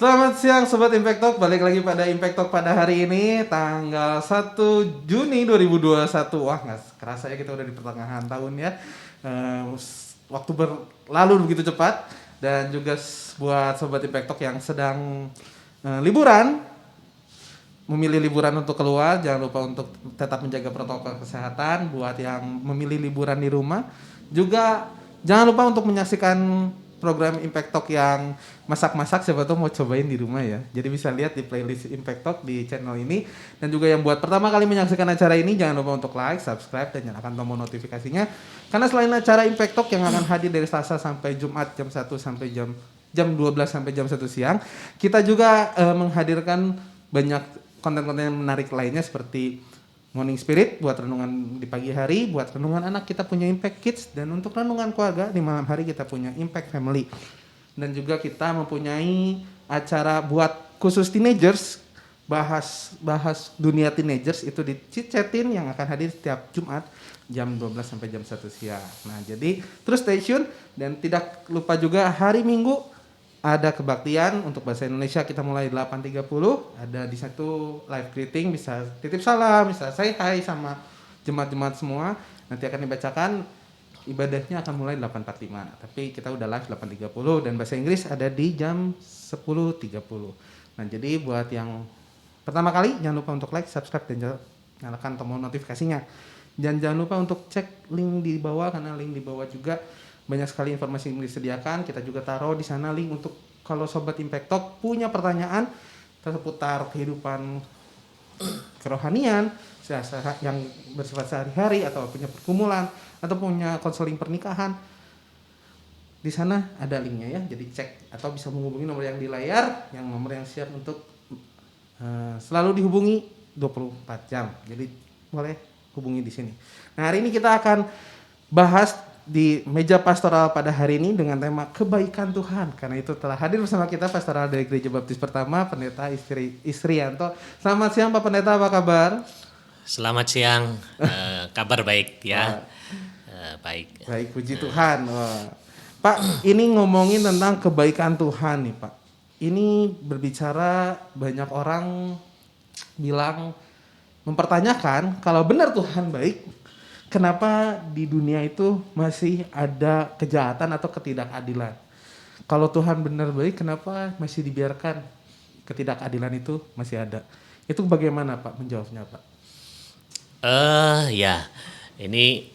Selamat siang Sobat Impact Talk, balik lagi pada Impact Talk pada hari ini tanggal 1 Juni 2021. Wah nggak kerasa ya kita udah di pertengahan tahun ya. Waktu berlalu begitu cepat. Dan juga buat Sobat Impact Talk yang sedang liburan, memilih liburan untuk keluar, jangan lupa untuk tetap menjaga protokol kesehatan. Buat yang memilih liburan di rumah, juga jangan lupa untuk menyaksikan program Impact Talk yang masak-masak, siapa tuh mau cobain di rumah ya. Jadi bisa lihat di playlist Impact Talk di channel ini. Dan juga yang buat pertama kali menyaksikan acara ini, jangan lupa untuk like, subscribe, dan nyalakan tombol notifikasinya. Karena selain acara Impact Talk yang akan hadir dari Selasa sampai Jumat jam 1 sampai jam 12 sampai jam 1 siang, kita juga menghadirkan banyak konten-konten yang menarik lainnya seperti Morning Spirit buat renungan di pagi hari, buat renungan anak kita punya Impact Kids, dan untuk renungan keluarga di malam hari kita punya Impact Family. Dan juga kita mempunyai acara buat khusus teenagers, bahas dunia teenagers itu di Cicetin yang akan hadir setiap Jumat jam 12 sampai jam 1 siang. Nah, jadi terus stay tune dan tidak lupa juga hari Minggu ada kebaktian untuk bahasa Indonesia, kita mulai 8.30, ada di satu live greeting, bisa titip salam, bisa say hi sama jemaat-jemaat semua. Nanti akan dibacakan, ibadahnya akan mulai 8.45, tapi kita udah live 8.30 dan bahasa Inggris ada di jam 10.30. Nah, jadi buat yang pertama kali jangan lupa untuk like, subscribe, dan nyalakan tombol notifikasinya. Dan jangan lupa untuk cek link di bawah, karena link di bawah juga banyak sekali informasi yang disediakan. Kita juga taruh di sana link untuk kalau Sobat Impact Talk punya pertanyaan seputar kehidupan kerohanian yang bersifat sehari-hari, atau punya pergumulan, atau punya konseling pernikahan. Di sana ada linknya ya, jadi cek, atau bisa menghubungi nomor yang di layar, yang nomor yang siap untuk selalu dihubungi 24 jam. Jadi boleh hubungi di sini. Nah, hari ini kita akan bahas di meja pastoral pada hari ini dengan tema kebaikan Tuhan. Karena itu telah hadir bersama kita pastoral dari Gereja Baptis Pertama, Pendeta Istrianto. Selamat siang Pak Pendeta, apa kabar? Selamat siang, kabar baik ya. Baik. Baik, puji Tuhan. Pak, ini ngomongin tentang kebaikan Tuhan nih Pak. Ini berbicara, banyak orang bilang, mempertanyakan kalau benar Tuhan baik, kenapa di dunia itu masih ada kejahatan atau ketidakadilan? Kalau Tuhan benar baik, kenapa masih dibiarkan ketidakadilan itu masih ada? Itu bagaimana Pak menjawabnya Pak? Ya, ini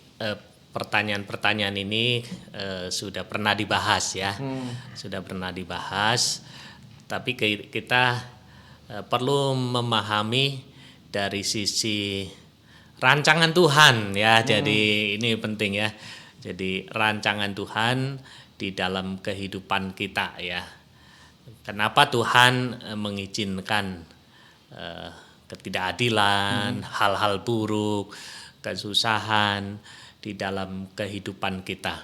pertanyaan-pertanyaan ini sudah pernah dibahas ya, sudah pernah dibahas. Tapi kita perlu memahami dari sisi rancangan Tuhan ya. Jadi ini penting ya. Jadi rancangan Tuhan di dalam kehidupan kita ya. Kenapa Tuhan mengizinkan ketidakadilan, hal-hal buruk, kesusahan di dalam kehidupan kita.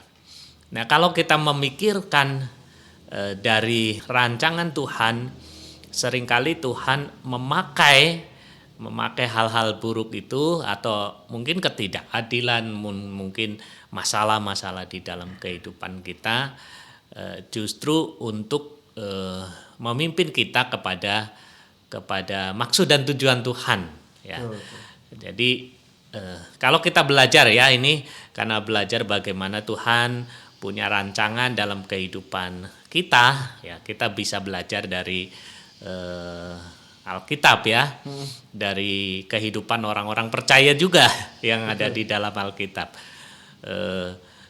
Nah, kalau kita memikirkan dari rancangan Tuhan, seringkali Tuhan memakai hal-hal buruk itu, atau mungkin ketidakadilan, mungkin masalah-masalah di dalam kehidupan kita, justru untuk memimpin kita kepada maksud dan tujuan Tuhan ya. Jadi kalau kita belajar ya, ini karena belajar bagaimana Tuhan punya rancangan dalam kehidupan kita ya, kita bisa belajar dari Alkitab ya, dari kehidupan orang-orang percaya juga yang ada di dalam Alkitab.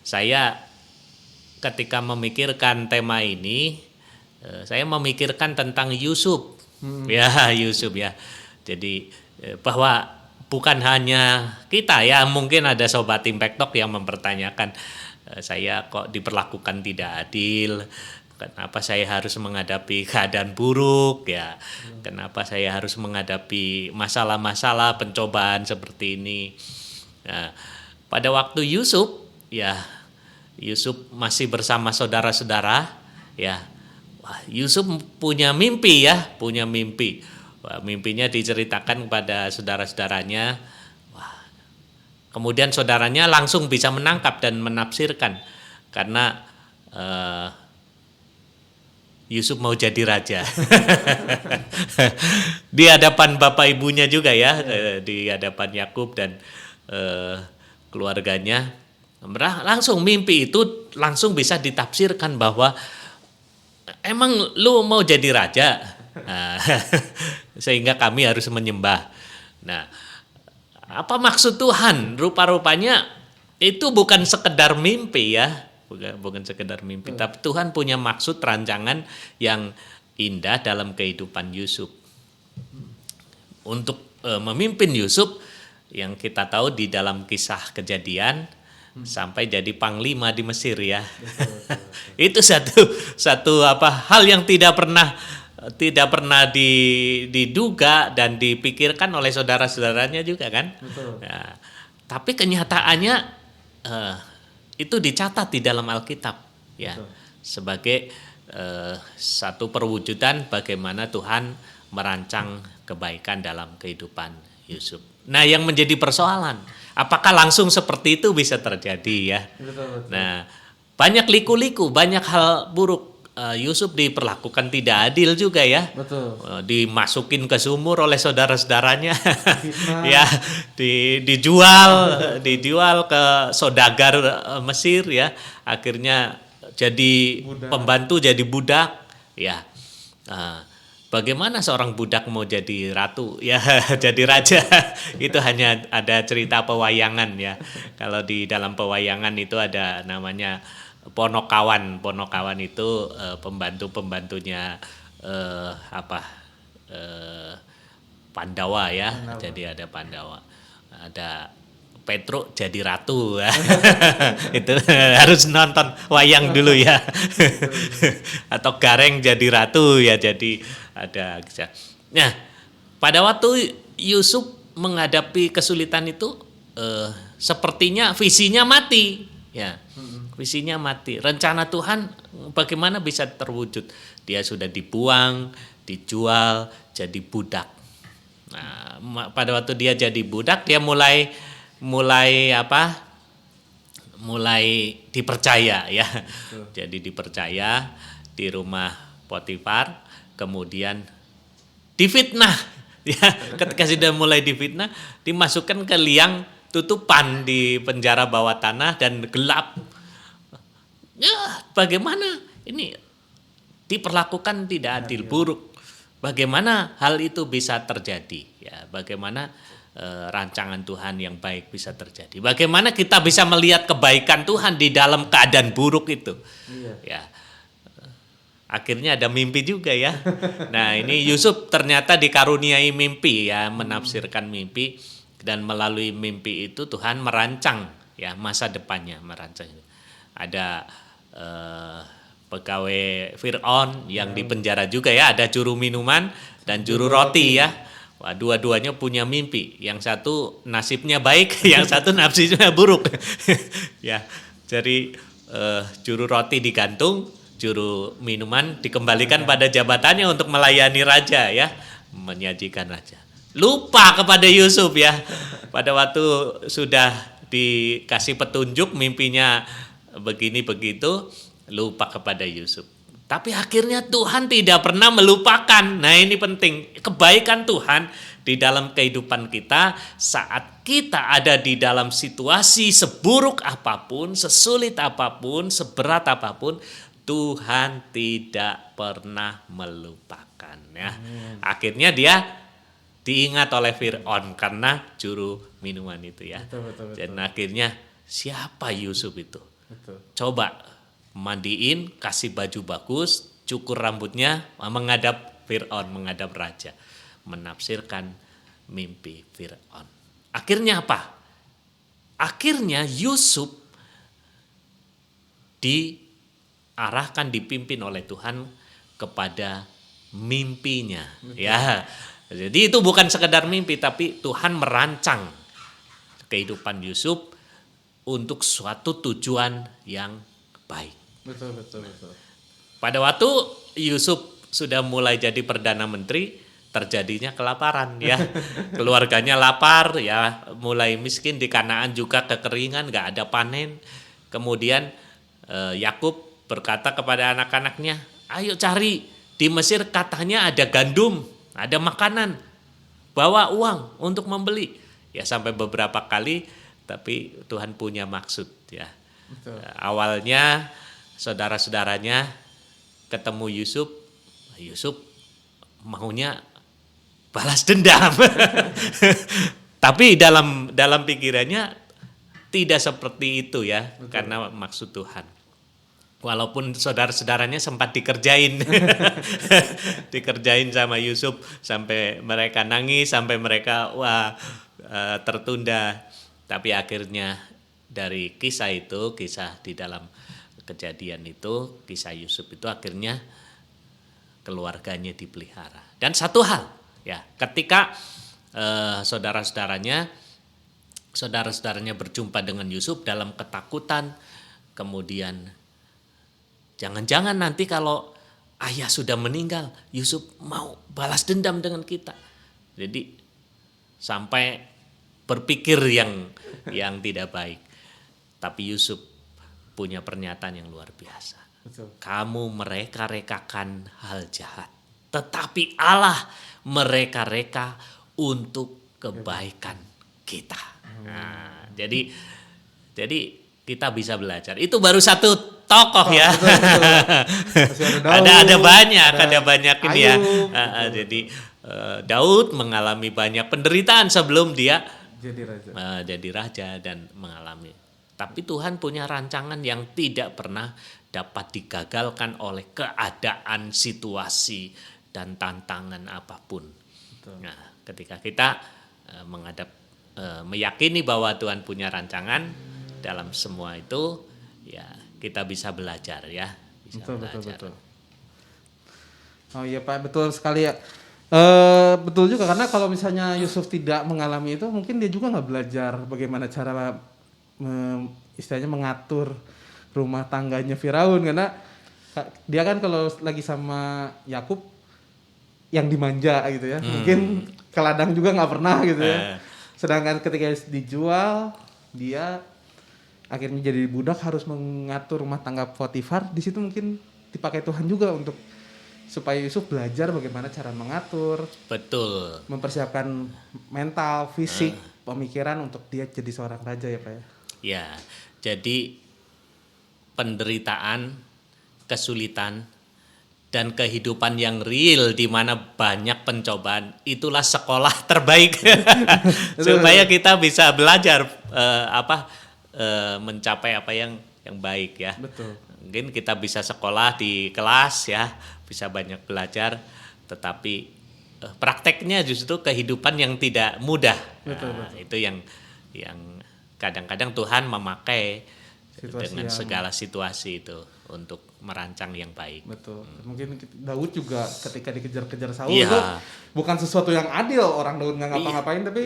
Saya ketika memikirkan tema ini, saya memikirkan tentang Yusuf. Ya, Yusuf ya. Jadi bahwa bukan hanya kita ya, mungkin ada Sobat Impact Talk yang mempertanyakan, saya kok diperlakukan tidak adil, kenapa saya harus menghadapi keadaan buruk ya, kenapa saya harus menghadapi masalah-masalah pencobaan seperti ini. Nah, pada waktu Yusuf masih bersama saudara-saudara ya, Yusuf punya mimpi ya, punya mimpi. Mimpinya diceritakan kepada saudara-saudaranya. Kemudian saudaranya langsung bisa menangkap dan menafsirkan, karena Yusuf mau jadi raja. Di hadapan bapak ibunya juga ya, di hadapan Yakub dan keluarganya. Langsung mimpi itu langsung bisa ditafsirkan bahwa emang lu mau jadi raja. Nah, sehingga kami harus menyembah. Nah, apa maksud Tuhan? Rupa-rupanya itu bukan sekedar mimpi ya, bukan sekedar mimpi, tapi Tuhan punya maksud rancangan yang indah dalam kehidupan Yusuf. Untuk memimpin Yusuf yang kita tahu di dalam kisah Kejadian sampai jadi panglima di Mesir ya. Itu satu hal yang tidak pernah diduga dan dipikirkan oleh saudara-saudaranya juga kan. Nah, tapi kenyataannya itu dicatat di dalam Alkitab ya. Sebagai satu perwujudan bagaimana Tuhan merancang kebaikan dalam kehidupan Yusuf. Nah, yang menjadi persoalan, apakah langsung seperti itu bisa terjadi ya? Betul. Nah, banyak liku-liku, banyak hal buruk. Yusuf diperlakukan tidak adil juga ya. Betul. Dimasukin ke sumur oleh saudara-saudaranya. Ya, dijual ke saudagar Mesir ya. Akhirnya jadi pembantu, jadi budak ya. Bagaimana seorang budak mau jadi ratu ya, jadi raja? Itu hanya ada cerita pewayangan ya. Kalau di dalam pewayangan itu ada namanya Ponokawan itu pembantunya Pandawa ya. Jadi ada Pandawa, ada Petruk jadi ratu. Itu harus nonton wayang dulu ya. Atau Gareng jadi ratu ya, jadi ada. Nah, pada waktu Yusuf menghadapi kesulitan itu sepertinya visinya mati ya. Visinya mati. Rencana Tuhan bagaimana bisa terwujud? Dia sudah dibuang, dijual, jadi budak. Nah, pada waktu dia jadi budak, dia mulai dipercaya ya. Jadi dipercaya di rumah Potifar, kemudian difitnah ya. Ketika sudah mulai difitnah, dimasukkan ke liang tutupan di penjara bawah tanah dan gelap. Ya, bagaimana ini diperlakukan tidak adil, buruk. Bagaimana hal itu bisa terjadi? Ya, bagaimana rancangan Tuhan yang baik bisa terjadi? Bagaimana kita bisa melihat kebaikan Tuhan di dalam keadaan buruk itu? Ya, akhirnya ada mimpi juga ya. Nah, ini Yusuf ternyata dikaruniai mimpi ya, menafsirkan mimpi, dan melalui mimpi itu Tuhan merancang ya masa depannya, merancang. Ada pegawai Fir'aun yang dipenjara juga ya, ada juru minuman dan juru roti ya. Wah, dua-duanya punya mimpi. Yang satu nasibnya baik, yang satu nasibnya buruk. Ya, jadi juru roti digantung, juru minuman dikembalikan pada jabatannya untuk melayani raja ya, menyajikan raja. Lupa kepada Yusuf ya. Pada waktu sudah dikasih petunjuk mimpinya begini begitu, lupa kepada Yusuf. Tapi akhirnya Tuhan tidak pernah melupakan. Nah, ini penting. Kebaikan Tuhan di dalam kehidupan kita saat kita ada di dalam situasi seburuk apapun, sesulit apapun, seberat apapun, Tuhan tidak pernah melupakan ya. Akhirnya dia diingat oleh Fir'aun karena juru minuman itu ya. Betul. Dan akhirnya siapa Yusuf itu? Betul. Coba mandiin, kasih baju bagus, cukur rambutnya, menghadap Fir'aun, menghadap raja, menafsirkan mimpi Fir'aun. Akhirnya apa? Akhirnya Yusuf diarahkan, dipimpin oleh Tuhan kepada mimpinya. Ya, jadi itu bukan sekedar mimpi, tapi Tuhan merancang kehidupan Yusuf untuk suatu tujuan yang baik. Betul. Pada waktu Yusuf sudah mulai jadi perdana menteri, terjadinya kelaparan ya. Keluarganya lapar ya, mulai miskin, di Kanaan juga kekeringan, nggak ada panen. Kemudian Yakub berkata kepada anak-anaknya, ayo cari di Mesir katanya ada gandum, ada makanan, bawa uang untuk membeli. Ya sampai beberapa kali, tapi Tuhan punya maksud ya. Betul. Awalnya saudara-saudaranya ketemu Yusuf, Yusuf maunya balas dendam. Tapi dalam pikirannya tidak seperti itu ya. Betul. Karena maksud Tuhan. Walaupun saudara-saudaranya sempat dikerjain. Dikerjain sama Yusuf sampai mereka nangis, sampai mereka tertunda. Tapi akhirnya dari kisah itu, kisah di dalam kejadian itu, kisah Yusuf itu akhirnya keluarganya dipelihara. Dan satu hal ya, ketika saudara-saudaranya berjumpa dengan Yusuf dalam ketakutan, kemudian jangan-jangan nanti kalau ayah sudah meninggal, Yusuf mau balas dendam dengan kita. Jadi sampai berpikir yang tidak baik. Tapi Yusuf punya pernyataan yang luar biasa. Betul. Kamu mereka-rekakan hal jahat, tetapi Allah mereka-reka untuk kebaikan kita. Nah, jadi kita bisa belajar. Itu baru satu tokoh ya. Betul. Ada banyak ini ya. Jadi Daud mengalami banyak penderitaan sebelum dia jadi raja dan mengalami. Tapi Tuhan punya rancangan yang tidak pernah dapat digagalkan oleh keadaan, situasi dan tantangan apapun. Betul. Nah, ketika kita meyakini bahwa Tuhan punya rancangan dalam semua itu, ya kita bisa belajar ya. Betul. Oh iya Pak, betul sekali ya. Betul juga, karena kalau misalnya Yusuf tidak mengalami itu, mungkin dia juga nggak belajar bagaimana cara istilahnya mengatur rumah tangganya Firaun, karena dia kan kalau lagi sama Yakub yang dimanja gitu ya, mungkin ke ladang juga nggak pernah gitu ya. Sedangkan ketika dijual, dia akhirnya jadi budak, harus mengatur rumah tangga Potifar. Di situ mungkin dipakai Tuhan juga untuk supaya Yusuf belajar bagaimana cara mengatur, betul, mempersiapkan mental, fisik, pemikiran untuk dia jadi seorang raja ya Pak ya. Ya, jadi penderitaan, kesulitan, dan kehidupan yang real di mana banyak pencobaan, itulah sekolah terbaik supaya kita bisa belajar mencapai apa yang baik ya. Betul. Mungkin kita bisa sekolah di kelas ya, bisa banyak belajar, tetapi prakteknya justru kehidupan yang tidak mudah. Betul. Itu yang kadang-kadang Tuhan memakai dengan segala situasi itu untuk merancang yang baik. Betul. Mungkin Daud juga ketika dikejar-kejar Saul itu bukan sesuatu yang adil, orang Daud nggak ngapa-ngapain, tapi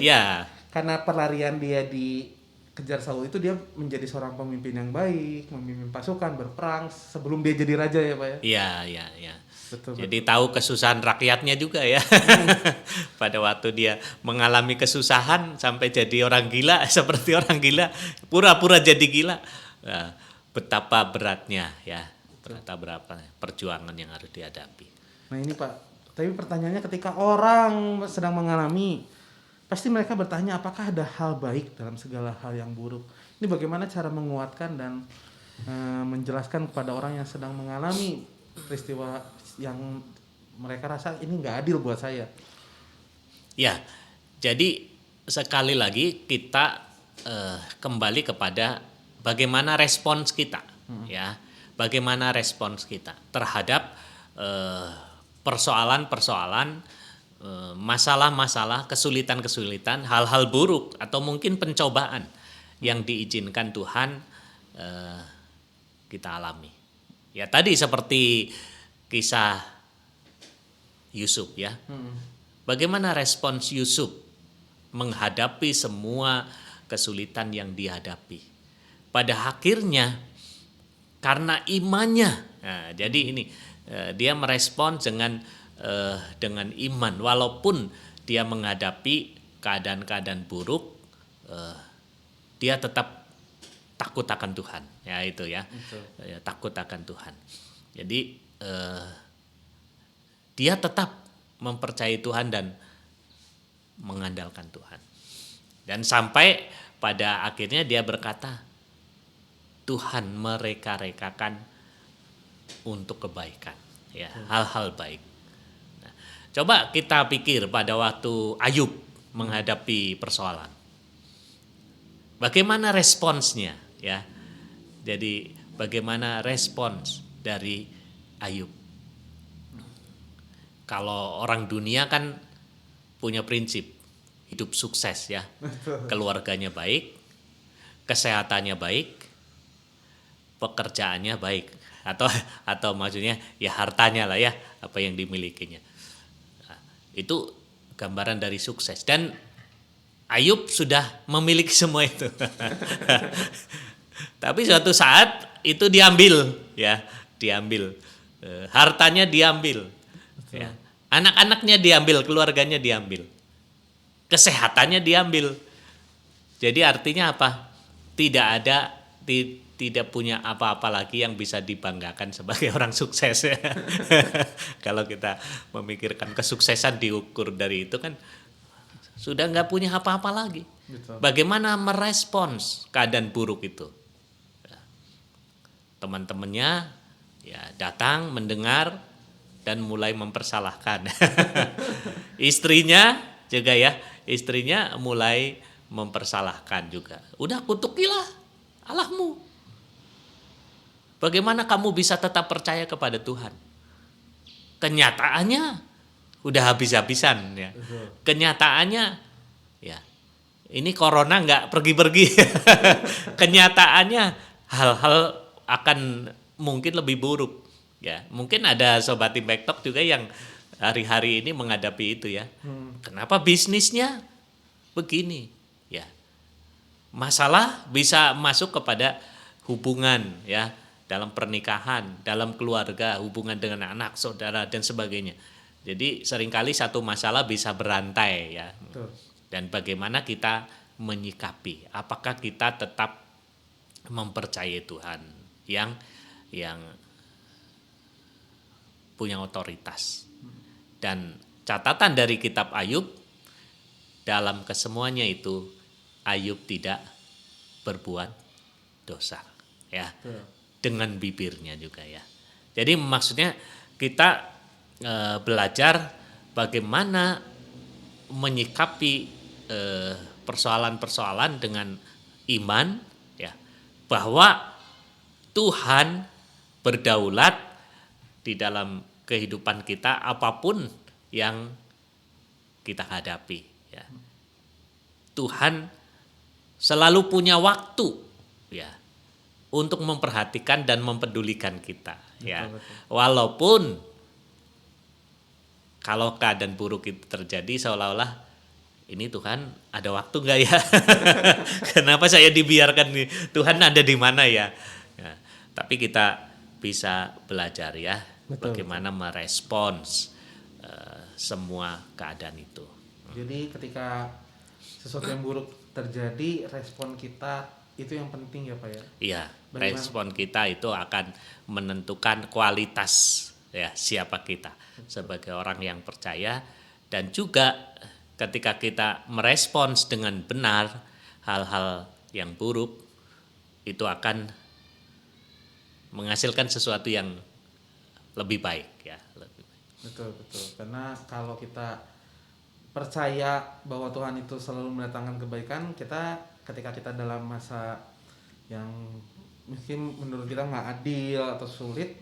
karena pelarian dia dikejar Saul itu, dia menjadi seorang pemimpin yang baik, memimpin pasukan, berperang sebelum dia jadi raja ya Pak ya. Iya. Jadi tahu kesusahan rakyatnya juga ya. Pada waktu dia mengalami kesusahan sampai jadi orang gila, seperti orang gila, pura-pura jadi gila. Betapa beratnya ya, berapa perjuangan yang harus dihadapi. Nah ini Pak, tapi pertanyaannya ketika orang sedang mengalami, pasti mereka bertanya apakah ada hal baik dalam segala hal yang buruk. Ini bagaimana cara menguatkan dan menjelaskan kepada orang yang sedang mengalami peristiwa yang mereka rasa ini nggak adil buat saya. Ya, jadi sekali lagi kita kembali kepada bagaimana respons kita, ya, bagaimana respons kita terhadap persoalan-persoalan, masalah-masalah, kesulitan-kesulitan, hal-hal buruk atau mungkin pencobaan yang diizinkan Tuhan kita alami. Ya tadi seperti kisah Yusuf ya. Bagaimana respons Yusuf menghadapi semua kesulitan yang dihadapi. Pada akhirnya karena imannya. Nah, jadi ini dia merespon dengan iman, walaupun dia menghadapi keadaan-keadaan buruk, dia tetap takut akan Tuhan. Ya itu ya. Takut akan Tuhan. Jadi eh, dia tetap mempercayai Tuhan dan mengandalkan Tuhan. Dan sampai pada akhirnya dia berkata, Tuhan mereka-rekakan untuk kebaikan, ya, hal-hal baik. Nah, coba kita pikir pada waktu Ayub menghadapi persoalan. Bagaimana responsnya, ya? Jadi bagaimana respons dari Ayub? Kalau orang dunia kan punya prinsip hidup sukses, ya. Keluarganya baik, kesehatannya baik, pekerjaannya baik, atau maksudnya ya hartanya lah, ya, apa yang dimilikinya. Nah, itu gambaran dari sukses, dan Ayub sudah memiliki semua itu. Tapi suatu saat itu diambil, ya, diambil. Hartanya diambil, ya. Anak-anaknya diambil, keluarganya diambil. Kesehatannya diambil. Jadi artinya apa? Tidak punya apa-apa lagi yang bisa dibanggakan sebagai orang sukses. Kalau kita memikirkan kesuksesan diukur dari itu kan sudah nggak punya apa-apa lagi. Betul. Bagaimana merespons keadaan buruk itu? Teman-temannya ya datang mendengar dan mulai mempersalahkan. Istrinya juga, ya, istrinya mulai mempersalahkan juga. Udah, kutukilah Allahmu. Bagaimana kamu bisa tetap percaya kepada Tuhan? Kenyataannya udah habis-habisan, ya. Kenyataannya ya ini corona nggak pergi-pergi. Kenyataannya hal-hal akan mungkin lebih buruk, ya. Mungkin ada sobat Impact Talk juga yang hari-hari ini menghadapi itu, ya. Kenapa bisnisnya begini, ya? Masalah bisa masuk kepada hubungan, ya, dalam pernikahan, dalam keluarga, hubungan dengan anak, saudara, dan sebagainya. Jadi seringkali satu masalah bisa berantai, ya. Betul. Dan bagaimana kita menyikapi? Apakah kita tetap mempercayai Tuhan yang punya otoritas? Dan catatan dari kitab Ayub, dalam kesemuanya itu Ayub tidak berbuat dosa, ya. Dengan bibirnya juga, ya. Jadi maksudnya kita belajar bagaimana menyikapi persoalan-persoalan dengan iman, ya, bahwa Tuhan berdaulat di dalam kehidupan kita apapun yang kita hadapi, ya. Tuhan selalu punya waktu, ya, untuk memperhatikan dan mempedulikan kita, ya. Walaupun kalau keadaan buruk itu terjadi seolah-olah ini Tuhan ada waktu nggak, ya? Kenapa saya dibiarkan nih? Tuhan ada di mana, ya? Ya, tapi kita bisa belajar, ya, bagaimana merespons semua keadaan itu. Jadi ketika sesuatu yang buruk terjadi, respon kita itu yang penting, ya Pak, ya? Iya, Bagaimana? respon kita itu akan menentukan kualitas, ya, siapa kita sebagai orang yang percaya. Dan juga ketika kita merespons dengan benar hal-hal yang buruk, itu akan menghasilkan sesuatu yang lebih baik, ya. Betul. Karena kalau kita percaya bahwa Tuhan itu selalu mendatangkan kebaikan, ketika kita dalam masa yang mungkin menurut kita nggak adil atau sulit,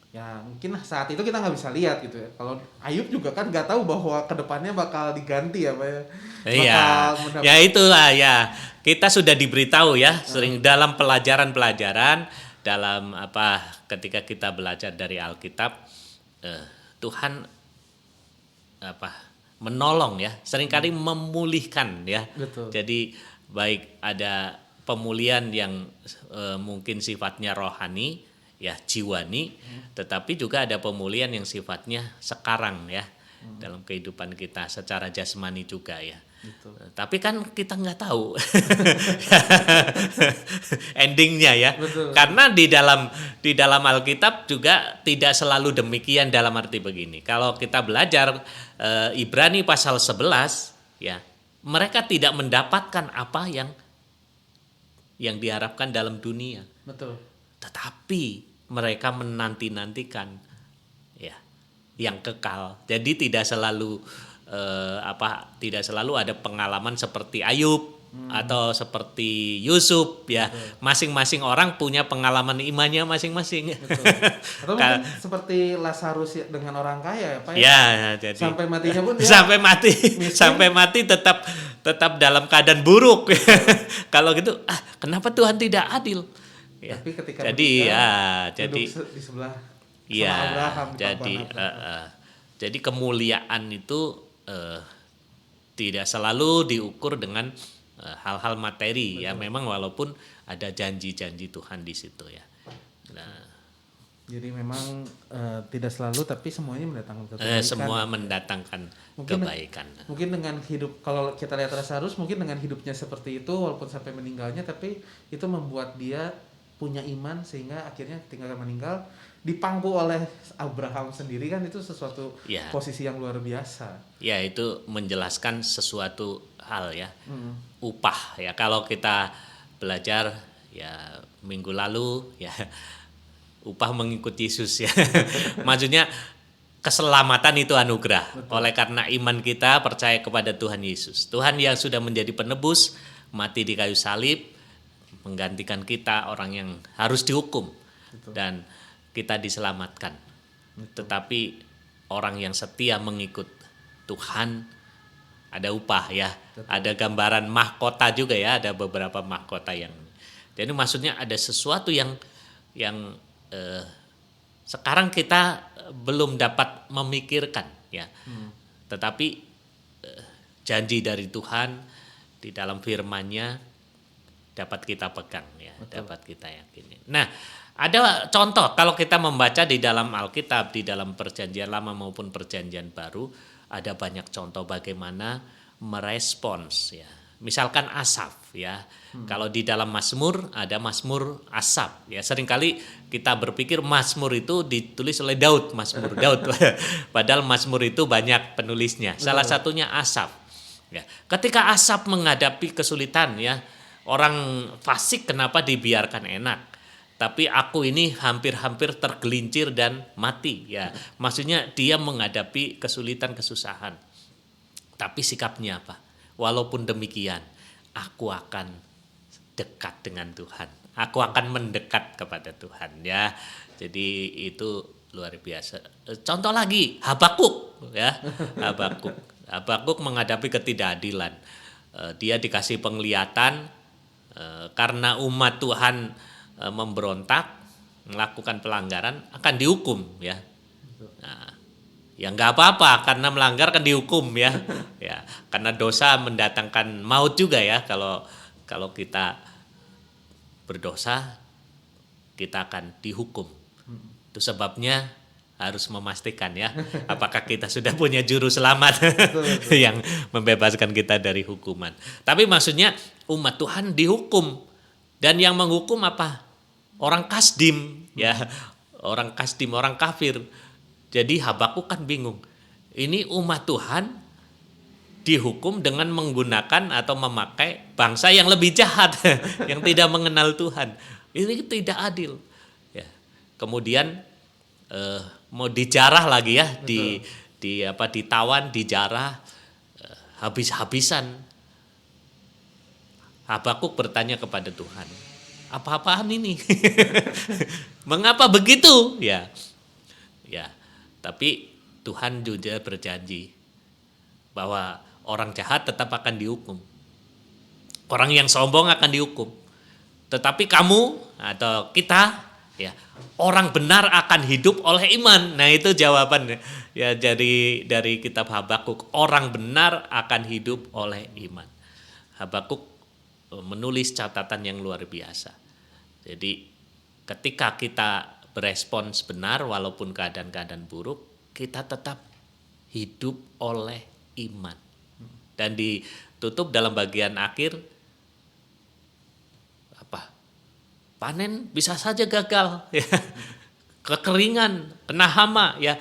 ya mungkin saat itu kita nggak bisa lihat, gitu, ya. Kalau Ayub juga kan nggak tahu bahwa kedepannya bakal diganti, ya Pak, ya. Iya, ya itulah, ya. Kita sudah diberitahu, ya, sering dalam pelajaran-pelajaran, dalam ketika kita belajar dari Alkitab, Tuhan menolong, ya, seringkali memulihkan, ya. Betul. Jadi baik ada pemulihan yang mungkin sifatnya rohani, ya, jiwani, tetapi juga ada pemulihan yang sifatnya sekarang, ya, dalam kehidupan kita secara jasmani juga ya. Betul. Tapi kan kita nggak tahu endingnya ya. Betul. Karena di dalam Alkitab juga tidak selalu demikian, dalam arti begini. Kalau kita belajar Ibrani pasal 11 ya, mereka tidak mendapatkan apa yang diharapkan dalam dunia. Betul. Tetapi mereka menanti-nantikan ya yang kekal. Jadi tidak selalu tidak selalu ada pengalaman seperti Ayub atau seperti Yusuf ya. Masing-masing orang punya pengalaman imannya masing-masing. Betul. Atau mungkin seperti Lazarus dengan orang kaya ya Pak ya. Ya, jadi Sampai matinya pun dia sampai mati miskin. sampai mati tetap dalam keadaan buruk. Kalau gitu, kenapa Tuhan tidak adil? Ya. Tapi ketika Jadi duduk di sebelah ya, sama Abraham di jadi pangkuan Abraham. jadi kemuliaan itu tidak selalu diukur dengan hal-hal materi. Betul. Ya memang walaupun ada janji-janji Tuhan di situ ya. Nah, jadi memang tidak selalu, tapi semuanya mendatangkan kebaikan. Semua mendatangkan kebaikan. Mungkin dengan hidup, kalau kita lihat Lazarus mungkin dengan hidupnya seperti itu walaupun sampai meninggalnya, tapi itu membuat dia punya iman sehingga akhirnya ketika meninggal dipangku oleh Abraham sendiri, kan itu sesuatu posisi yang luar biasa. Ya, itu menjelaskan sesuatu hal ya. Upah ya, kalau kita belajar ya minggu lalu ya, upah mengikut Yesus ya. Maksudnya keselamatan itu anugerah. Betul. Oleh karena iman kita percaya kepada Tuhan Yesus. Tuhan yang sudah menjadi penebus, mati di kayu salib, menggantikan kita orang yang harus dihukum. Betul. Dan kita diselamatkan. Betul. Tetapi orang yang setia mengikut Tuhan ada upah ya. Betul. Ada gambaran mahkota juga ya, ada beberapa mahkota yang. Jadi maksudnya ada sesuatu yang sekarang kita belum dapat memikirkan ya. Tetapi janji dari Tuhan di dalam firman-Nya dapat kita pegang ya. Betul. Dapat kita yakini. Nah, ada contoh kalau kita membaca di dalam Alkitab, di dalam Perjanjian Lama maupun Perjanjian Baru, ada banyak contoh bagaimana merespons ya. Misalkan Asaf ya. Kalau di dalam Mazmur ada Mazmur Asaf ya. Seringkali kita berpikir Mazmur itu ditulis oleh Daud, Mazmur Daud. Padahal Mazmur itu banyak penulisnya. Salah satunya Asaf. Ya. Ketika Asaf menghadapi kesulitan ya, orang fasik kenapa dibiarkan enak? Tapi aku ini hampir-hampir tergelincir dan mati ya. Maksudnya dia menghadapi kesulitan, kesusahan. Tapi sikapnya apa? Walaupun demikian, aku akan dekat dengan Tuhan. Aku akan mendekat kepada Tuhan ya. Jadi itu luar biasa. Contoh lagi, Habakuk ya. Habakuk menghadapi ketidakadilan. Dia dikasih penglihatan karena umat Tuhan memberontak, melakukan pelanggaran akan dihukum ya. Nah, ya nggak apa-apa karena melanggar kan dihukum ya. Ya, karena dosa mendatangkan maut juga ya. Kalau kita berdosa kita akan dihukum. Itu sebabnya harus memastikan ya apakah kita sudah punya juru selamat yang membebaskan kita dari hukuman. Tapi maksudnya umat Tuhan dihukum. Dan yang menghukum apa? Orang Kasdim ya, orang Kasdim, orang kafir. Jadi Habakuk kan bingung. Ini umat Tuhan dihukum dengan menggunakan atau memakai bangsa yang lebih jahat, yang tidak mengenal Tuhan. Ini tidak adil. Ya. Kemudian mau dijarah lagi ya, ditawan, dijarah, habis-habisan. Habakuk bertanya kepada Tuhan, apa-apaan ini? Mengapa begitu? Ya, tapi Tuhan juga berjanji bahwa orang jahat tetap akan dihukum, orang yang sombong akan dihukum. Tetapi kamu atau kita, ya, orang benar akan hidup oleh iman. Nah itu jawaban ya dari kitab Habakuk, orang benar akan hidup oleh iman. Habakuk menulis catatan yang luar biasa. Jadi ketika kita berespons benar walaupun keadaan-keadaan buruk, kita tetap hidup oleh iman. Dan ditutup dalam bagian akhir, apa? Panen bisa saja gagal, ya. Kekeringan, kena hama, ya.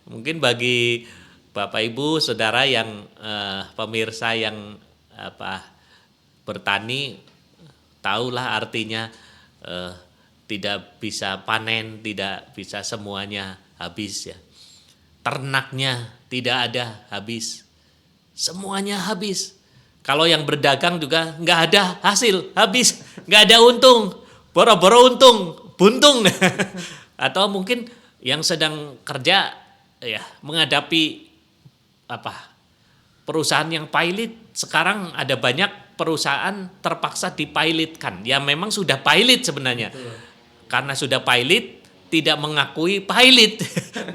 Mungkin bagi Bapak Ibu, saudara yang pemirsa yang bertani, tahulah artinya tidak bisa panen, tidak bisa semuanya habis, ya. Ternaknya tidak ada, habis. Semuanya habis. Kalau yang berdagang juga nggak ada hasil, habis. Nggak ada untung, boro-boro untung, buntung. Atau mungkin yang sedang kerja, ya, menghadapi perusahaan yang pilot. Sekarang ada banyak perusahaan terpaksa dipilotkan. Ya memang sudah pilot sebenarnya. Betul. Karena sudah pilot, tidak mengakui pilot,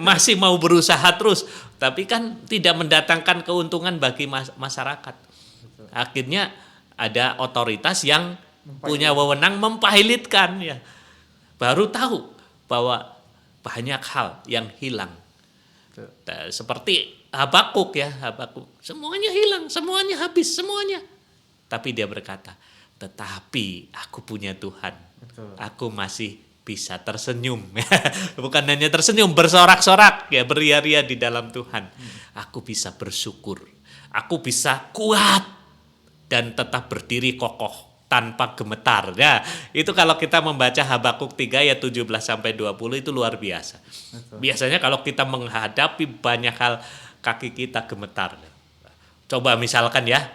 masih mau berusaha terus, tapi kan tidak mendatangkan keuntungan bagi masyarakat. Akhirnya ada otoritas yang punya wewenang mempilotkan, ya. Baru tahu bahwa banyak hal yang hilang. Seperti Habakuk, ya, Habakuk. Semuanya hilang, semuanya habis, semuanya. Tapi dia berkata, tetapi aku punya Tuhan. Betul. Aku masih bisa tersenyum. Bukan hanya tersenyum, bersorak-sorak, ya, beria-ria di dalam Tuhan. Aku bisa bersyukur. Aku bisa kuat dan tetap berdiri kokoh tanpa gemetar. Ya, itu kalau kita membaca Habakuk 3 ayat 17 sampai 20 itu luar biasa. Betul. Biasanya kalau kita menghadapi banyak hal, kaki kita gemetar. Coba misalkan, ya,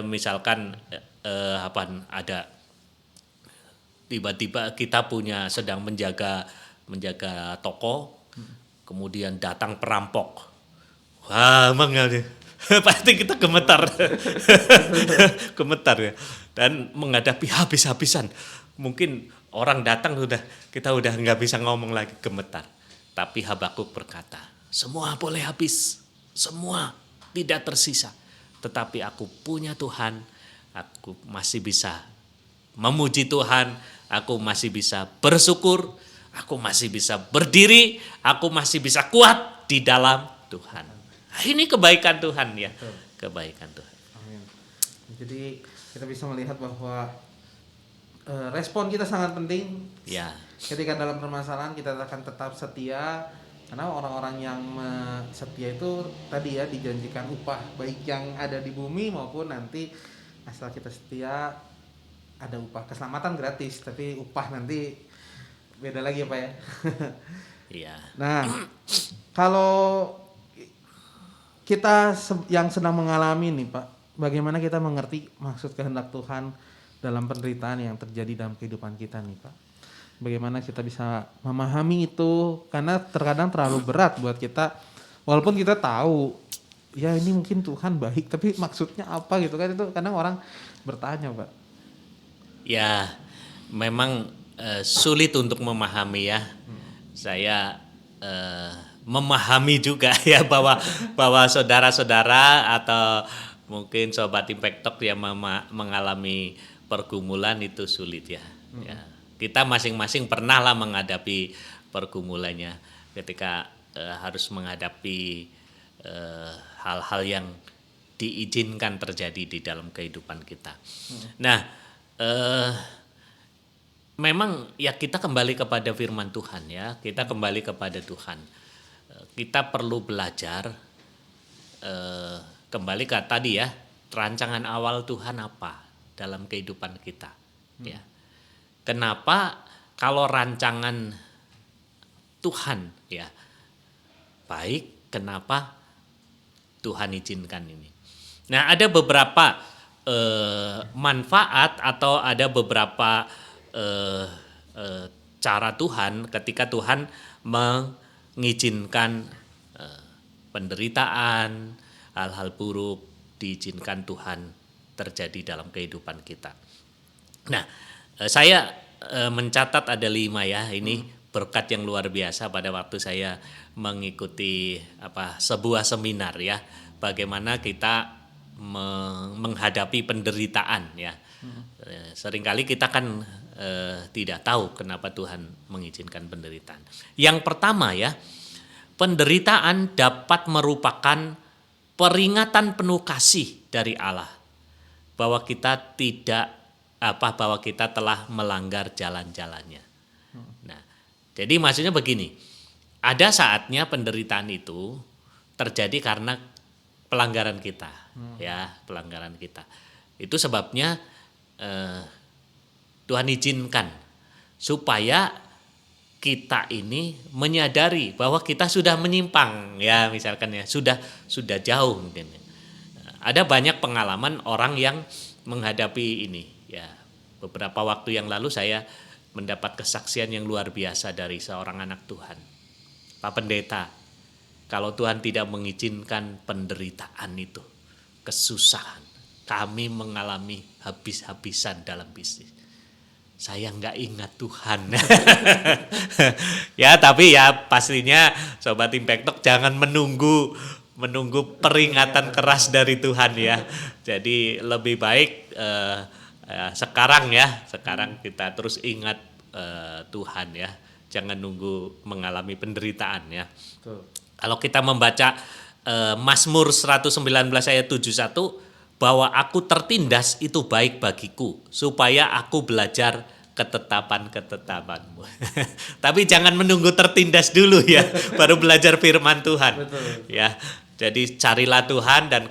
misalkan ada tiba-tiba kita sedang menjaga toko, kemudian datang perampok. Wah, emang pasti kita gemetar. Gemetar, ya. Dan menghadapi habis-habisan. Mungkin orang datang kita udah nggak bisa ngomong lagi, gemetar. Tapi Habakuk berkata, semua boleh habis, semua tidak tersisa. Tetapi aku punya Tuhan, aku masih bisa memuji Tuhan, aku masih bisa bersyukur, aku masih bisa berdiri, aku masih bisa kuat di dalam Tuhan. Ini kebaikan Tuhan, ya. Betul. Kebaikan Tuhan. Amin. Jadi kita bisa melihat bahwa respon kita sangat penting. Ya. Ketika dalam permasalahan kita akan tetap setia, karena orang-orang yang setia itu tadi, ya, dijanjikan upah baik yang ada di bumi maupun nanti asal kita setia ada upah. Keselamatan gratis, tapi upah nanti beda lagi, ya Pak, ya. Iya. Nah, kalau kita yang sedang mengalami nih Pak, bagaimana kita mengerti maksud kehendak Tuhan dalam penderitaan yang terjadi dalam kehidupan kita nih Pak? Bagaimana kita bisa memahami itu, karena terkadang terlalu berat buat kita, walaupun kita tahu ya ini mungkin Tuhan baik, tapi maksudnya apa gitu kan, itu kadang orang bertanya Pak. Ya memang sulit untuk memahami, ya. Saya memahami juga, ya, bahwa saudara-saudara atau mungkin sobat Impact Talk yang mengalami pergumulan itu sulit, ya. Ya. Kita masing-masing pernah lah menghadapi pergumulannya ketika harus menghadapi hal-hal yang diizinkan terjadi di dalam kehidupan kita. Nah, memang ya kita kembali kepada firman Tuhan, ya. Kita kembali kepada Tuhan. Kita perlu belajar kembali ke tadi, ya, rancangan awal Tuhan apa dalam kehidupan kita, ya. Kenapa kalau rancangan Tuhan, ya, baik, kenapa Tuhan izinkan ini? Nah, ada beberapa manfaat atau ada beberapa cara Tuhan ketika Tuhan mengizinkan penderitaan, hal-hal buruk diizinkan Tuhan terjadi dalam kehidupan kita. Nah, saya mencatat ada 5, ya, ini berkat yang luar biasa pada waktu saya mengikuti sebuah seminar, ya, bagaimana kita menghadapi penderitaan, ya. Seringkali kita kan tidak tahu kenapa Tuhan mengizinkan penderitaan. Yang pertama, ya, penderitaan dapat merupakan peringatan penuh kasih dari Allah bahwa bahwa kita telah melanggar jalan-jalannya. Nah, jadi maksudnya begini, ada saatnya penderitaan itu terjadi karena pelanggaran kita, ya, pelanggaran kita. Itu sebabnya Tuhan izinkan supaya kita ini menyadari bahwa kita sudah menyimpang, ya, misalkan ya, sudah jauh mungkin. Ada banyak pengalaman orang yang menghadapi ini, ya. Beberapa waktu yang lalu saya mendapat kesaksian yang luar biasa dari seorang anak Tuhan. Pak Pendeta, kalau Tuhan tidak mengizinkan penderitaan itu, kesusahan, kami mengalami habis-habisan dalam bisnis. Saya nggak ingat Tuhan. Ya, tapi ya pastinya Sobat Impact Talk jangan menunggu peringatan keras dari Tuhan, ya. Jadi lebih baik sekarang kita terus ingat Tuhan, ya. Jangan nunggu mengalami penderitaan, ya. Betul. Kalau kita membaca Mazmur 119 ayat 71, bahwa aku tertindas itu baik bagiku, supaya aku belajar ketetapan-ketetapanmu. Tapi jangan menunggu tertindas dulu, ya, baru belajar firman Tuhan. Betul. Ya, jadi carilah Tuhan dan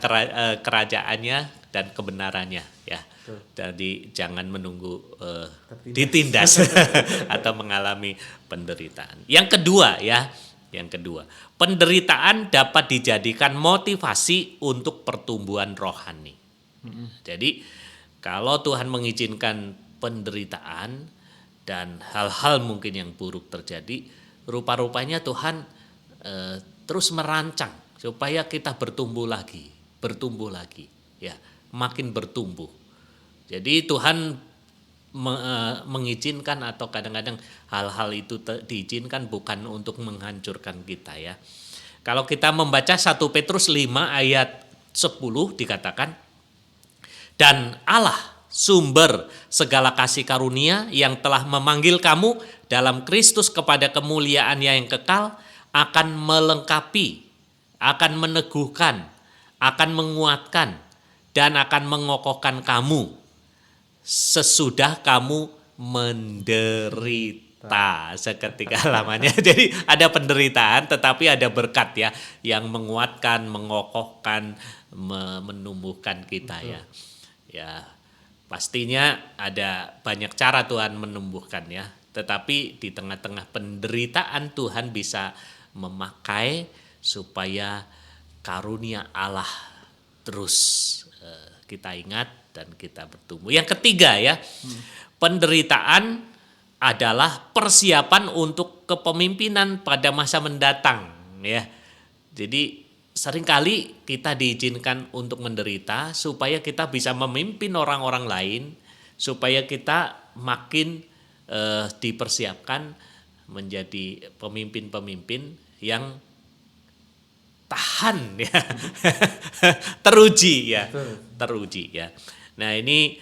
kerajaannya dan kebenarannya, ya. Betul. Jadi jangan menunggu ditindas atau mengalami penderitaan. Yang kedua, penderitaan dapat dijadikan motivasi untuk pertumbuhan rohani. Jadi kalau Tuhan mengizinkan penderitaan dan hal-hal mungkin yang buruk terjadi, rupa-rupanya Tuhan terus merancang supaya kita bertumbuh lagi, ya, makin bertumbuh. Jadi Tuhan mengizinkan atau kadang-kadang hal-hal itu diizinkan bukan untuk menghancurkan kita, ya. Kalau kita membaca 1 Petrus 5 ayat 10 dikatakan, dan Allah sumber segala kasih karunia yang telah memanggil kamu dalam Kristus kepada kemuliaan yang kekal akan melengkapi, akan meneguhkan, akan menguatkan, dan akan mengokohkan kamu sesudah kamu menderita seketika lamanya. Jadi ada penderitaan tetapi ada berkat, ya, yang menguatkan, mengokohkan, menumbuhkan kita, ya. Ya, pastinya ada banyak cara Tuhan menumbuhkan, ya. Tetapi di tengah-tengah penderitaan Tuhan bisa memakai supaya karunia Allah terus kita ingat dan kita bertumbuh. Yang ketiga, ya, penderitaan adalah persiapan untuk kepemimpinan pada masa mendatang, ya. Jadi seringkali kita diizinkan untuk menderita supaya kita bisa memimpin orang-orang lain, supaya kita makin dipersiapkan menjadi pemimpin-pemimpin yang tahan, ya. teruji, ya. Nah, ini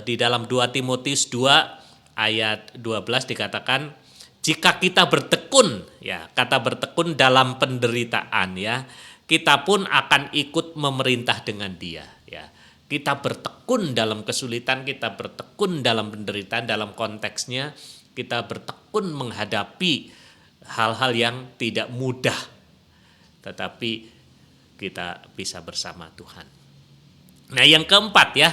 di dalam 2 Timotius 2 ayat 12 dikatakan, jika kita bertekun, ya, kata bertekun dalam penderitaan, ya, kita pun akan ikut memerintah dengan Dia, ya. Kita bertekun dalam kesulitan, kita bertekun dalam penderitaan, dalam konteksnya kita bertekun menghadapi hal-hal yang tidak mudah, tetapi kita bisa bersama Tuhan. Nah, yang keempat, ya,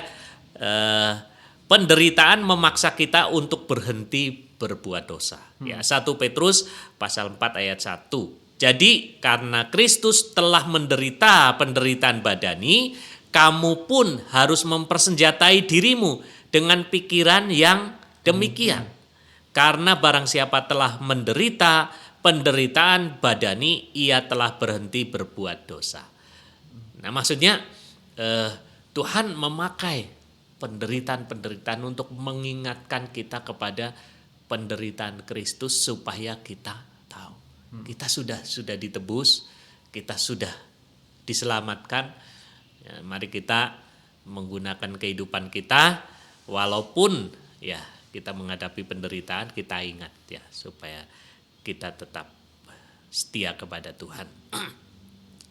penderitaan memaksa kita untuk berhenti berbuat dosa. Ya, 1 Petrus pasal 4 ayat 1. Jadi karena Kristus telah menderita penderitaan badani, kamu pun harus mempersenjatai dirimu dengan pikiran yang demikian. Karena barang siapa telah menderita penderitaan badani, ia telah berhenti berbuat dosa. Nah, maksudnya Tuhan memakai penderitaan-penderitaan untuk mengingatkan kita kepada penderitaan Kristus supaya kita tahu kita sudah ditebus, kita sudah diselamatkan. Ya, mari kita menggunakan kehidupan kita walaupun, ya, kita menghadapi penderitaan, kita ingat, ya, supaya kita tetap setia kepada Tuhan.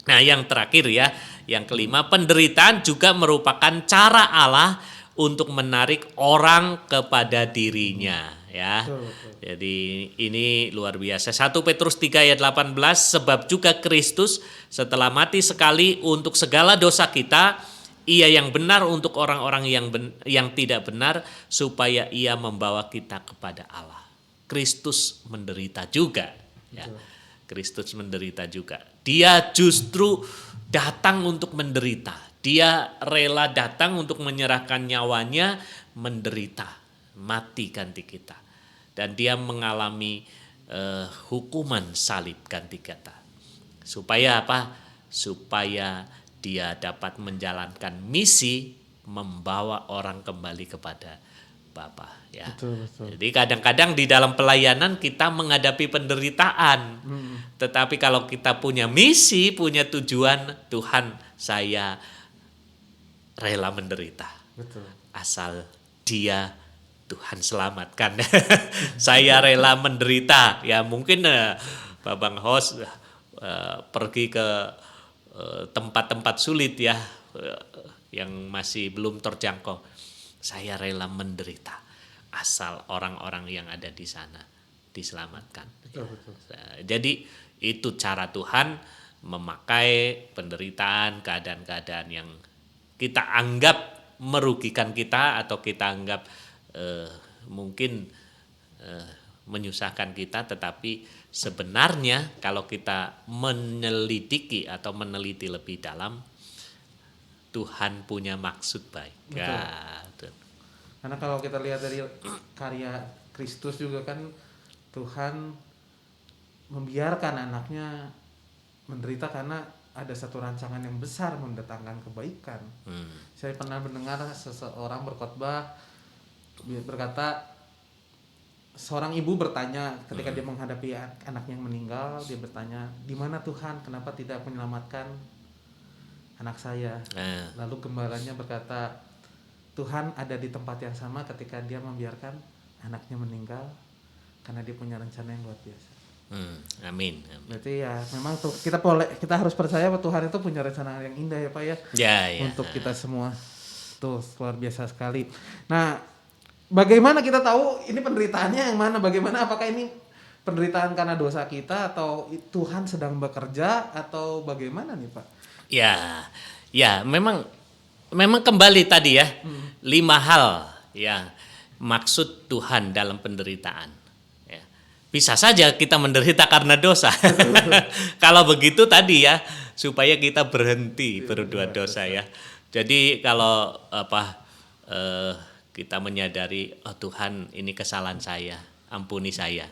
Nah, yang terakhir ya, yang kelima, penderitaan juga merupakan cara Allah untuk menarik orang kepada dirinya, ya. Betul, betul. Jadi ini luar biasa. 1 Petrus 3 ayat 18, sebab juga Kristus setelah mati sekali untuk segala dosa kita, ia yang benar untuk orang-orang yang tidak benar, supaya ia membawa kita kepada Allah. Kristus menderita juga, ya. Kristus menderita juga. Dia justru datang untuk menderita. Dia rela datang untuk menyerahkan nyawanya, menderita, mati ganti kita. Dan dia mengalami hukuman salib ganti kita. Supaya apa? Supaya dia dapat menjalankan misi membawa orang kembali kepada Bapa, ya. Betul, betul. Jadi kadang-kadang di dalam pelayanan kita menghadapi penderitaan. Tetapi kalau kita punya misi, punya tujuan, Tuhan, saya rela menderita. Betul. Asal dia Tuhan selamatkan. Saya rela menderita. Ya mungkin Babang Host pergi ke tempat-tempat sulit ya, yang masih belum terjangkau. Saya rela menderita asal orang-orang yang ada di sana diselamatkan. Betul, betul. Jadi itu cara Tuhan memakai penderitaan, keadaan-keadaan yang kita anggap merugikan kita atau kita anggap mungkin menyusahkan kita, tetapi sebenarnya kalau kita menyelidiki atau meneliti lebih dalam, Tuhan punya maksud baik. Betul. Ya, betul. Karena kalau kita lihat dari karya Kristus juga kan, Tuhan membiarkan anaknya menderita karena ada satu rancangan yang besar mendatangkan kebaikan. Saya pernah mendengar seseorang berkhotbah berkata, seorang ibu bertanya ketika dia menghadapi anaknya yang meninggal, dia bertanya, di mana Tuhan, kenapa tidak menyelamatkan anak saya? Lalu gembalanya berkata, Tuhan ada di tempat yang sama ketika dia membiarkan anaknya meninggal karena dia punya rencana yang luar biasa. Amin. Berarti ya memang tuh kita harus percaya bahwa Tuhan itu punya rencana yang indah ya Pak ya, Ya. untuk kita semua. Tuh luar biasa sekali. Nah, bagaimana kita tahu ini penderitaannya yang mana? Bagaimana, apakah ini penderitaan karena dosa kita atau Tuhan sedang bekerja atau bagaimana nih Pak? Ya, memang kembali tadi ya, 5 hal ya maksud Tuhan dalam penderitaan. Ya. Bisa saja kita menderita karena dosa. Kalau begitu tadi ya, supaya kita berhenti berbuat dosa ya. Jadi kalau kita menyadari, oh Tuhan ini kesalahan saya, ampuni saya.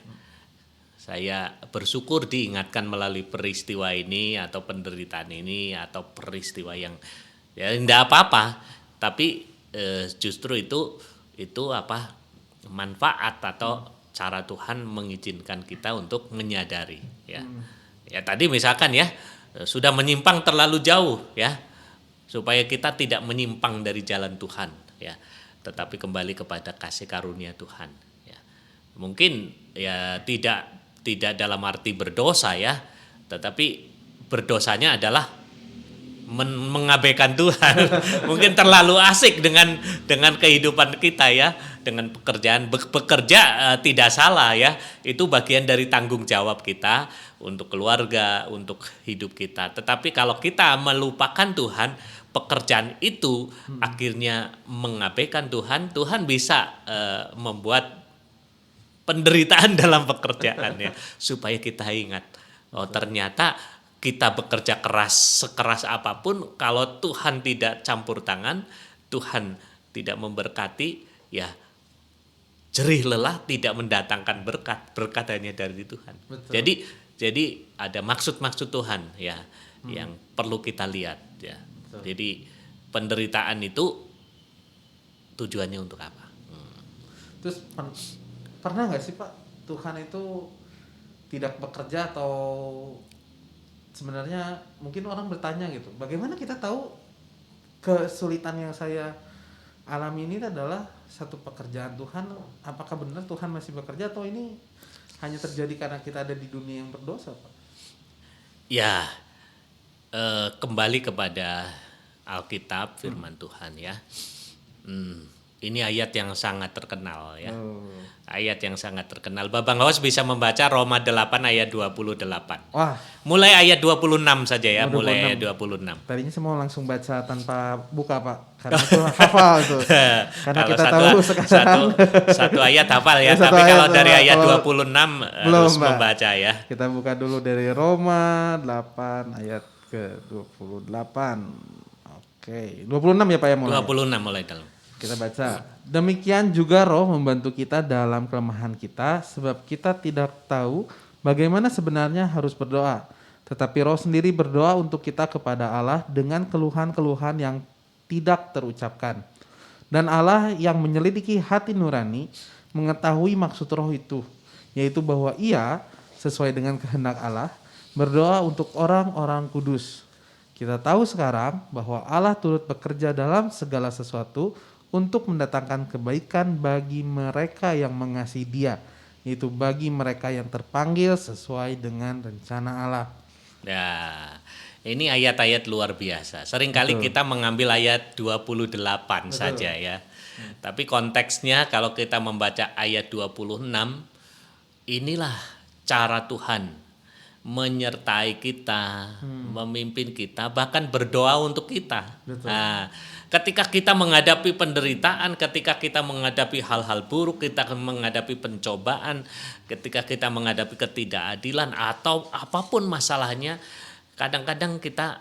Saya bersyukur diingatkan melalui peristiwa ini atau penderitaan ini atau peristiwa yang ya tidak apa-apa, tapi justru itu manfaat atau cara Tuhan mengizinkan kita untuk menyadari ya. Ya tadi misalkan ya, sudah menyimpang terlalu jauh ya, supaya kita tidak menyimpang dari jalan Tuhan ya, tetapi kembali kepada kasih karunia Tuhan ya. Mungkin ya tidak dalam arti berdosa ya, tetapi berdosanya adalah mengabaikan Tuhan. Mungkin terlalu asik dengan kehidupan kita ya, dengan pekerjaan. Bekerja tidak salah ya, itu bagian dari tanggung jawab kita untuk keluarga, untuk hidup kita. Tetapi kalau kita melupakan Tuhan, pekerjaan itu akhirnya mengabaikan Tuhan, Tuhan bisa membuat penderitaan dalam pekerjaan ya, supaya kita ingat, oh ternyata kita bekerja keras, sekeras apapun, kalau Tuhan tidak campur tangan, Tuhan tidak memberkati, ya jerih lelah tidak mendatangkan berkat hanya dari Tuhan. Betul. Jadi ada maksud-maksud Tuhan ya, yang perlu kita lihat ya. Betul. Jadi penderitaan itu tujuannya untuk apa? Terus pernah nggak sih Pak, Tuhan itu tidak bekerja, atau sebenarnya mungkin orang bertanya gitu, bagaimana kita tahu kesulitan yang saya alami ini adalah satu pekerjaan Tuhan? Apakah benar Tuhan masih bekerja atau ini hanya terjadi karena kita ada di dunia yang berdosa Pak? Ya, kembali kepada Alkitab, firman Tuhan ya. Ini ayat yang sangat terkenal ya. Oh. Ayat yang sangat terkenal. Babang Hawas bisa membaca Roma 8 ayat 28. Wah, Mulai ayat 26 saja ya, oh, mulai ayat 26. 26. Tadinya saya mau langsung baca tanpa buka, Pak. Karena itu hafal itu. Karena Kalau kita tahu sekarang satu ayat hafal ya, Satu tapi ayat kalau dari hafal. ayat Kalau 26 belum, harus Pak. membaca ya. Kita buka dulu dari Roma 8 ayat ke-28. Oke, 26 ya Pak ya mulai. 26 mulai dalam. Kita baca. Demikian juga Roh membantu kita dalam kelemahan kita, sebab kita tidak tahu bagaimana sebenarnya harus berdoa. Tetapi Roh sendiri berdoa untuk kita kepada Allah dengan keluhan-keluhan yang tidak terucapkan. Dan Allah yang menyelidiki hati nurani mengetahui maksud Roh itu, yaitu bahwa Ia sesuai dengan kehendak Allah berdoa untuk orang-orang kudus. Kita tahu sekarang bahwa Allah turut bekerja dalam segala sesuatu untuk mendatangkan kebaikan bagi mereka yang mengasihi Dia, yaitu bagi mereka yang terpanggil sesuai dengan rencana Allah. Nah, ini ayat-ayat luar biasa. Seringkali kita mengambil ayat 28 saja ya. Tapi konteksnya kalau kita membaca ayat 26, inilah cara Tuhan menyertai kita, memimpin kita, bahkan berdoa untuk kita. Nah, ketika kita menghadapi penderitaan, ketika kita menghadapi hal-hal buruk, kita menghadapi pencobaan, ketika kita menghadapi ketidakadilan atau apapun masalahnya, kadang-kadang kita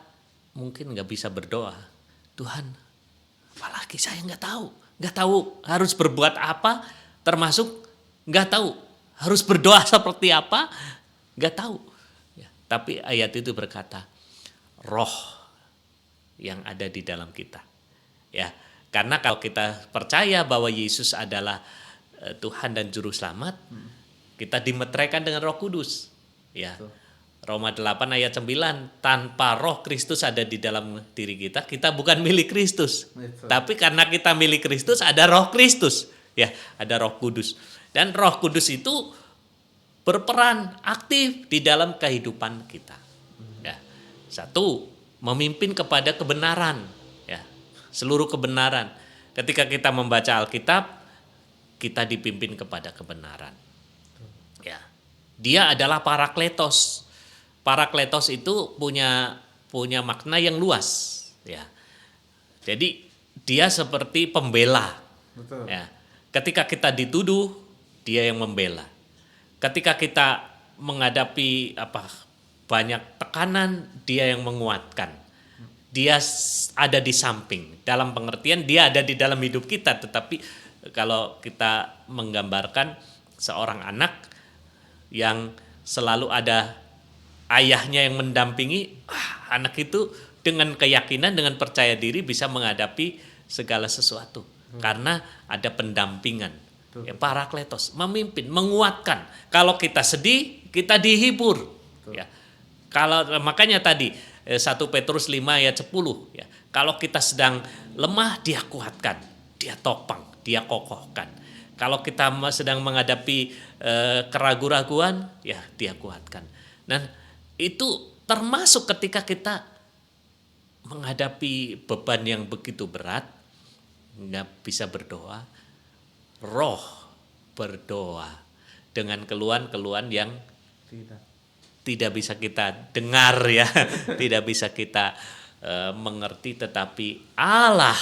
mungkin nggak bisa berdoa. Tuhan, apalagi saya nggak tahu harus berbuat apa, termasuk nggak tahu harus berdoa seperti apa, nggak tahu. Tapi ayat itu berkata, Roh yang ada di dalam kita. Ya, karena kalau kita percaya bahwa Yesus adalah Tuhan dan Juru Selamat, kita dimeteraikan dengan Roh Kudus. Ya. Roma 8 ayat 9, tanpa Roh Kristus ada di dalam diri kita, kita bukan milik Kristus. Tapi karena kita milik Kristus, ada Roh Kristus. Ya, ada Roh Kudus. Dan Roh Kudus itu berperan aktif di dalam kehidupan kita. Ya. Satu, memimpin kepada kebenaran, ya. Seluruh kebenaran. Ketika kita membaca Alkitab, kita dipimpin kepada kebenaran. Ya. Dia adalah Parakletos. Parakletos itu punya makna yang luas, ya. Jadi dia seperti pembela. Betul. Ya. Ketika kita dituduh, dia yang membela. Ketika kita menghadapi banyak tekanan, dia yang menguatkan. Dia ada di samping. Dalam pengertian dia ada di dalam hidup kita, tetapi kalau kita menggambarkan seorang anak yang selalu ada ayahnya yang mendampingi, anak itu dengan keyakinan, dengan percaya diri bisa menghadapi segala sesuatu. Karena ada pendampingan. Ya, Parakletos, memimpin, menguatkan. Kalau kita sedih, kita dihibur. Ya. Kalau makanya tadi 1 Petrus 5 ayat 10, ya. Kalau kita sedang lemah, dia kuatkan, dia topang, dia kokohkan. Kalau kita sedang menghadapi keraguan-raguan, ya dia kuatkan. Dan itu termasuk ketika kita menghadapi beban yang begitu berat, nggak bisa berdoa. Roh berdoa dengan keluhan-keluhan yang tidak bisa kita dengar ya, tidak bisa kita mengerti, tetapi Allah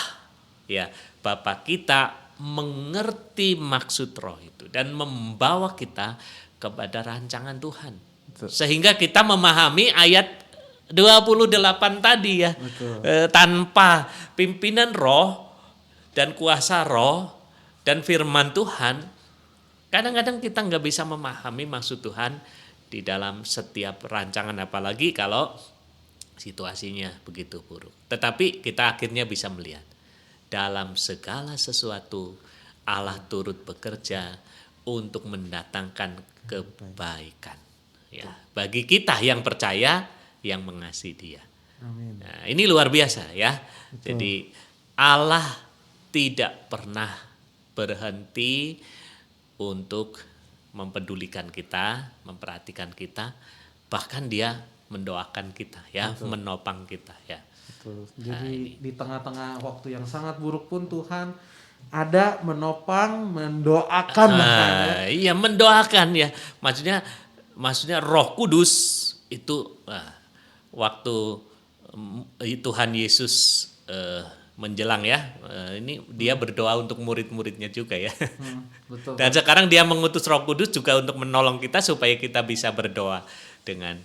ya Bapa kita mengerti maksud Roh itu dan membawa kita kepada rancangan Tuhan. Sehingga kita memahami ayat 28 tadi ya. Tanpa pimpinan Roh dan kuasa Roh dan firman Tuhan, kadang-kadang kita nggak bisa memahami maksud Tuhan di dalam setiap rancangan, apalagi kalau situasinya begitu buruk. Tetapi kita akhirnya bisa melihat dalam segala sesuatu Allah turut bekerja untuk mendatangkan kebaikan. Ya, bagi kita yang percaya, yang mengasihi Dia. Amin. Nah, ini luar biasa ya. Jadi Allah tidak pernah berhenti untuk mempedulikan kita, memperhatikan kita, bahkan Dia mendoakan kita ya, menopang kita ya. Betul. Jadi di tengah-tengah waktu yang sangat buruk pun Tuhan ada menopang, mendoakan bahkan ya. Iya, mendoakan ya. Maksudnya Roh Kudus itu waktu Tuhan Yesus menjelang ya, ini dia berdoa untuk murid-muridnya juga ya. Betul. Dan sekarang dia mengutus Roh Kudus juga untuk menolong kita supaya kita bisa berdoa dengan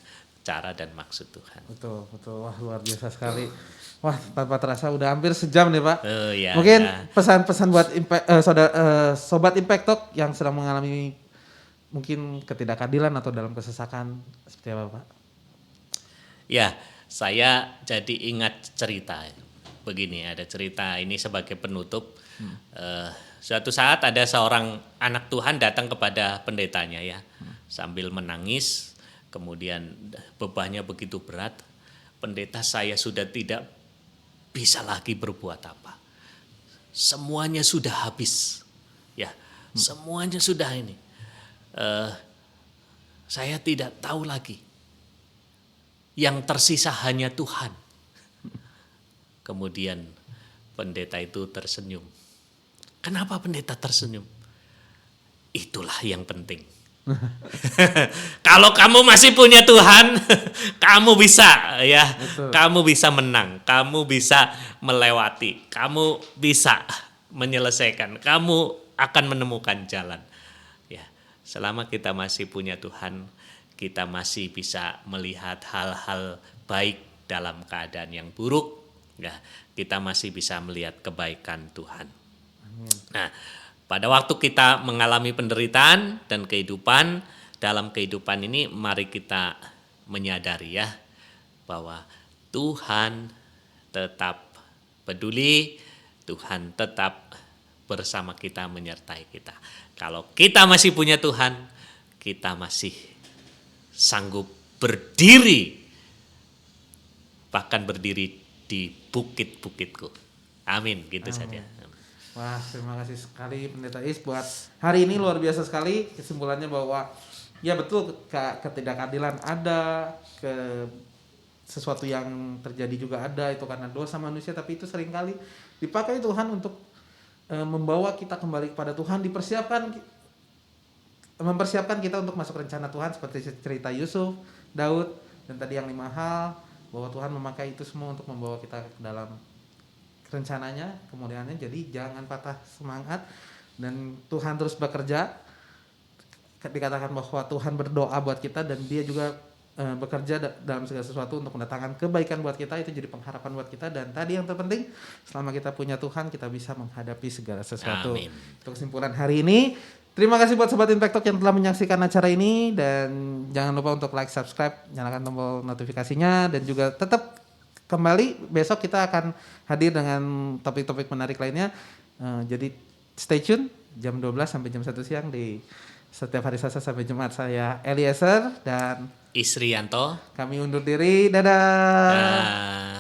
cara dan maksud Tuhan. Betul, betul. Wah, luar biasa sekali. Wah, tanpa terasa udah hampir sejam nih, Pak. Ya, Mungkin ya. pesan-pesan buat sobat Impact Talk yang sedang mengalami mungkin ketidakadilan atau dalam kesesakan seperti apa, Pak? Ya, saya jadi ingat cerita. Begini, ada cerita ini sebagai penutup. Suatu saat ada seorang anak Tuhan datang kepada pendetanya ya, sambil menangis. Kemudian bebannya begitu berat. Pendeta, saya sudah tidak bisa lagi berbuat apa. Semuanya sudah habis, ya, semuanya sudah ini. Saya tidak tahu lagi. Yang tersisa hanya Tuhan. Kemudian pendeta itu tersenyum. Kenapa pendeta tersenyum? Itulah yang penting. Kalau kamu masih punya Tuhan, kamu bisa ya. Betul. Kamu bisa menang, kamu bisa melewati, kamu bisa menyelesaikan, kamu akan menemukan jalan. Ya, selama kita masih punya Tuhan, kita masih bisa melihat hal-hal baik dalam keadaan yang buruk. Ya, kita masih bisa melihat kebaikan Tuhan. Amin. Nah, pada waktu kita mengalami penderitaan dan kehidupan, dalam kehidupan ini mari kita menyadari ya bahwa Tuhan tetap peduli, Tuhan tetap bersama kita, menyertai kita. Kalau kita masih punya Tuhan, kita masih sanggup berdiri, bahkan berdiri di bukit-bukitku. Amin, gitu saja. Wah, terima kasih sekali Pendeta Is buat hari ini, luar biasa sekali kesimpulannya bahwa ya betul ketidakadilan ada, sesuatu yang terjadi juga ada, itu karena dosa manusia, tapi itu seringkali dipakai Tuhan untuk membawa kita kembali kepada Tuhan, mempersiapkan kita untuk masuk rencana Tuhan seperti cerita Yusuf, Daud, dan tadi yang 5 hal, bahwa Tuhan memakai itu semua untuk membawa kita ke dalam rencananya, kemudiannya. Jadi jangan patah semangat dan Tuhan terus bekerja. Dikatakan bahwa Tuhan berdoa buat kita dan dia juga bekerja dalam segala sesuatu untuk mendatangkan kebaikan buat kita. Itu jadi pengharapan buat kita. Dan tadi yang terpenting, selama kita punya Tuhan, kita bisa menghadapi segala sesuatu. Amin. Untuk kesimpulan hari ini, terima kasih buat Sobat Impact Talk yang telah menyaksikan acara ini, dan jangan lupa untuk like, subscribe, nyalakan tombol notifikasinya, dan juga tetap kembali besok kita akan hadir dengan topik-topik menarik lainnya. Jadi stay tune jam 12 sampai jam 1 siang di setiap hari Selasa sampai Jumat. Saya Eliezer dan Isrianto. kami undur diri. Dadah.